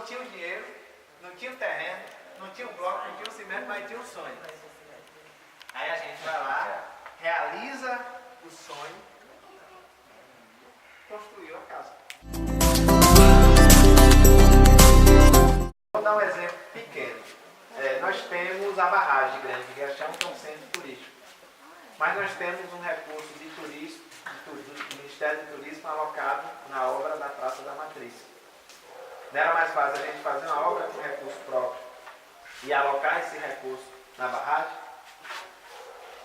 tinha o dinheiro, não tinha o terreno, não tinha o bloco, não tinha o cimento, mas tinha o sonho. Aí a gente vai lá, realiza o sonho, construiu a casa. Vou dar um exemplo pequeno. Nós temos a barragem grande de Riachão, que é um centro turístico. Mas nós temos um recurso de turismo, do Ministério do Turismo alocado na obra da Praça da Matriz. Não era mais fácil a gente fazer uma obra com recurso próprio e alocar esse recurso na barragem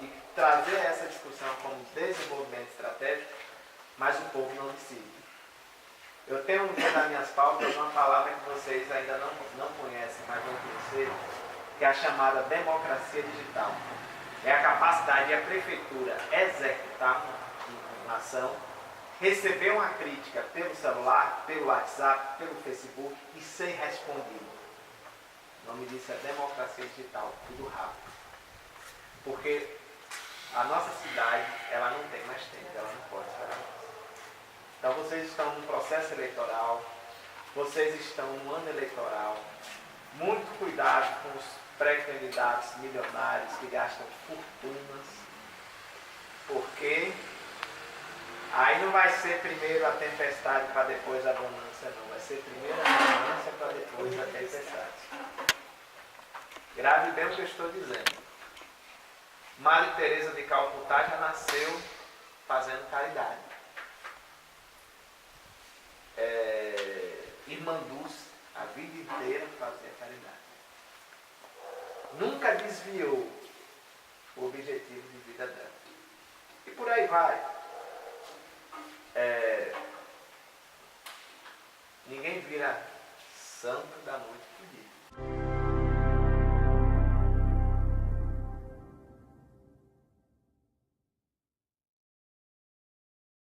e trazer essa discussão como desenvolvimento estratégico, mas o povo não decide. Eu tenho um dia nas minhas pautas uma palavra que vocês ainda não conhecem, mas vão conhecer, que é a chamada democracia digital. É a capacidade de a prefeitura executar uma ação, receber uma crítica pelo celular, pelo WhatsApp, pelo Facebook e ser respondido. O nome disso é democracia digital, tudo rápido. Porque a nossa cidade, ela não tem mais tempo, ela não pode esperar mais. Então vocês estão no processo eleitoral, vocês estão no ano eleitoral. Muito cuidado com os pré-candidatos milionários que gastam fortunas, porque aí não vai ser primeiro a tempestade para depois a bonança, não. Vai ser primeiro a bonança para depois a tempestade. Grave bem o que eu estou dizendo. Maria Teresa de Calcutá já nasceu fazendo caridade. Irmã Dulce, a vida inteira fazia caridade. Nunca desviou o objetivo de vida dela. E por aí vai. Ninguém vira santo da noite pro dia.